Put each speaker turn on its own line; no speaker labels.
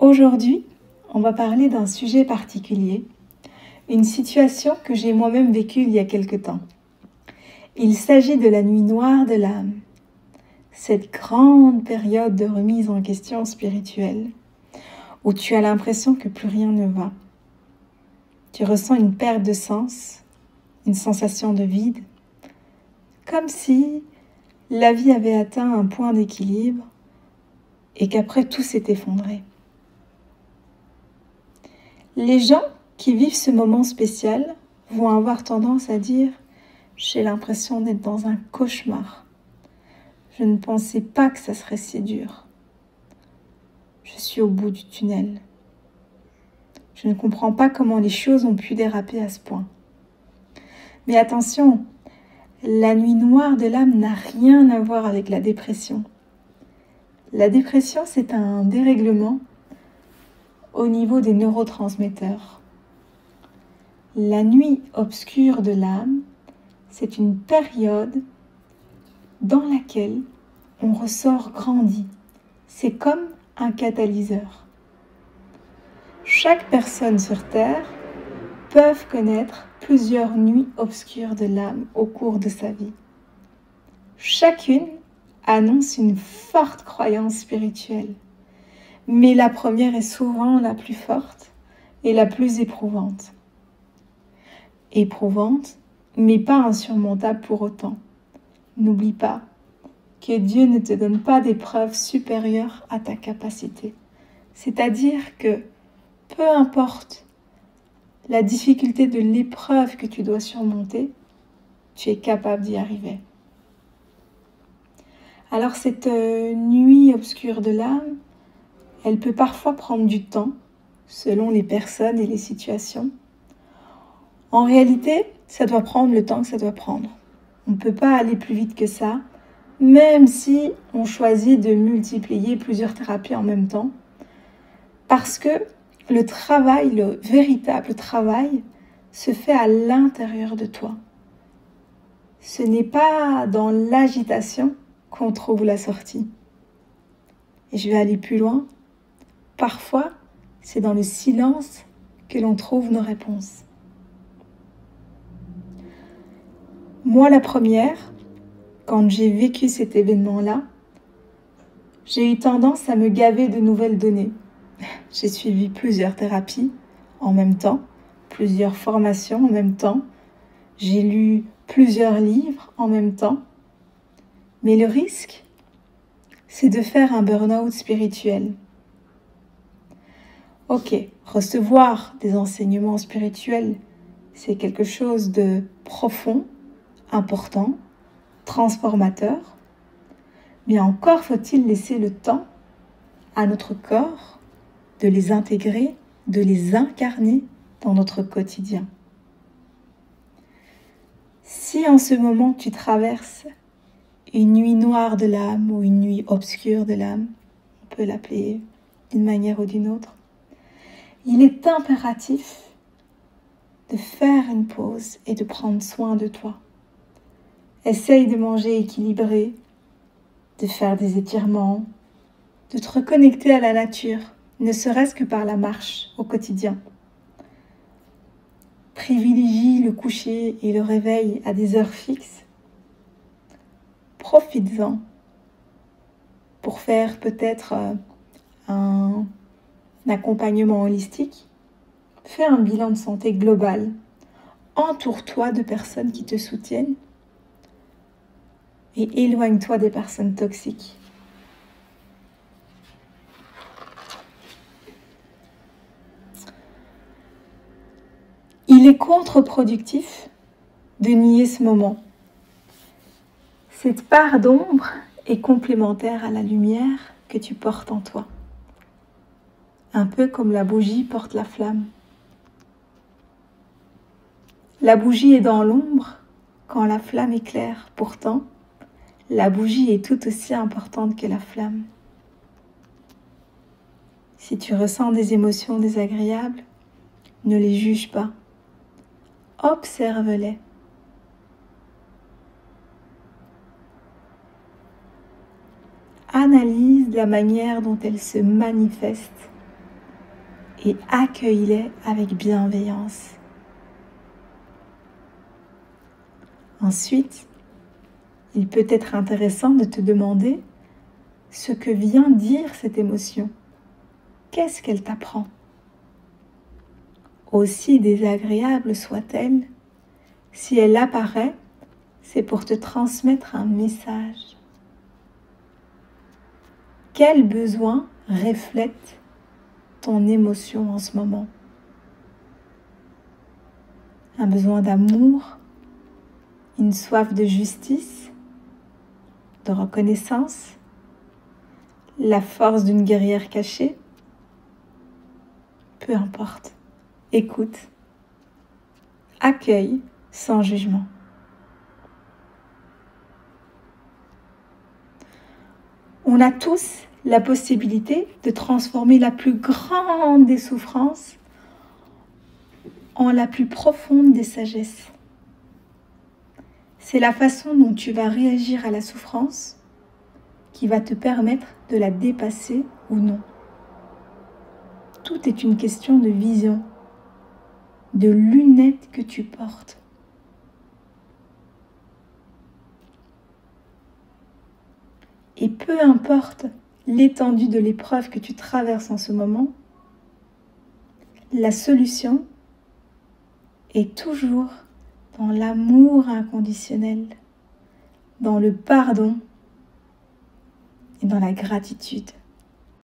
Aujourd'hui, on va parler d'un sujet particulier, une situation que j'ai moi-même vécue il y a quelque temps. Il s'agit de la nuit noire de l'âme, cette grande période de remise en question spirituelle, où tu as l'impression que plus rien ne va. Tu ressens une perte de sens, une sensation de vide, comme si la vie avait atteint un point d'équilibre et qu'après tout s'est effondré. Les gens qui vivent ce moment spécial vont avoir tendance à dire « j'ai l'impression d'être dans un cauchemar. Je ne pensais pas que ça serait si dur. Je suis au bout du tunnel. Je ne comprends pas comment les choses ont pu déraper à ce point. » Mais attention, la nuit noire de l'âme n'a rien à voir avec la dépression. La dépression, c'est un dérèglement au niveau des neurotransmetteurs. La nuit obscure de l'âme, c'est une période dans laquelle on ressort grandi. C'est comme un catalyseur. Chaque personne sur Terre peut connaître plusieurs nuits obscures de l'âme au cours de sa vie. Chacune annonce une forte croyance spirituelle, mais la première est souvent la plus forte et la plus éprouvante. Éprouvante, mais pas insurmontable pour autant. N'oublie pas que Dieu ne te donne pas d'épreuves supérieures à ta capacité. C'est-à-dire que peu importe la difficulté de l'épreuve que tu dois surmonter, tu es capable d'y arriver. Alors cette nuit obscure de l'âme, elle peut parfois prendre du temps, selon les personnes et les situations. En réalité, ça doit prendre le temps que ça doit prendre. On ne peut pas aller plus vite que ça, même si on choisit de multiplier plusieurs thérapies en même temps. Parce que le travail, le véritable travail, se fait à l'intérieur de toi. Ce n'est pas dans l'agitation qu'on trouve la sortie. Et je vais aller plus loin. Parfois, c'est dans le silence que l'on trouve nos réponses. Moi, la première, quand j'ai vécu cet événement-là, j'ai eu tendance à me gaver de nouvelles données. J'ai suivi plusieurs thérapies en même temps, plusieurs formations en même temps. J'ai lu plusieurs livres en même temps. Mais le risque, c'est de faire un burn-out spirituel. Ok, recevoir des enseignements spirituels, c'est quelque chose de profond, important, transformateur. Mais encore faut-il laisser le temps à notre corps de les intégrer, de les incarner dans notre quotidien. Si en ce moment tu traverses une nuit noire de l'âme ou une nuit obscure de l'âme, on peut l'appeler d'une manière ou d'une autre, il est impératif de faire une pause et de prendre soin de toi. Essaye de manger équilibré, de faire des étirements, de te reconnecter à la nature, ne serait-ce que par la marche au quotidien. Privilégie le coucher et le réveil à des heures fixes. Profites-en pour faire peut-être un accompagnement holistique. Fais un bilan de santé global. Entoure-toi de personnes qui te soutiennent et éloigne-toi des personnes toxiques. Il est contre-productif de nier ce moment. Cette part d'ombre est complémentaire à la lumière que tu portes en toi. Un peu comme la bougie porte la flamme. La bougie est dans l'ombre quand la flamme éclaire. Pourtant, la bougie est tout aussi importante que la flamme. Si tu ressens des émotions désagréables, ne les juge pas. Observe-les. Analyse la manière dont elles se manifestent et accueille-les avec bienveillance. Ensuite, il peut être intéressant de te demander ce que vient dire cette émotion. Qu'est-ce qu'elle t'apprend ? Aussi désagréable soit-elle, si elle apparaît, c'est pour te transmettre un message. Quel besoin reflète ton émotion en ce moment ? Un besoin d'amour, une soif de justice, de reconnaissance, la force d'une guerrière cachée ? Peu importe, écoute, accueille sans jugement. On a tous la possibilité de transformer la plus grande des souffrances en la plus profonde des sagesses. C'est la façon dont tu vas réagir à la souffrance qui va te permettre de la dépasser ou non. Tout est une question de vision, de lunettes que tu portes. Et peu importe l'étendue de l'épreuve que tu traverses en ce moment, la solution est toujours dans l'amour inconditionnel, dans le pardon et dans la gratitude.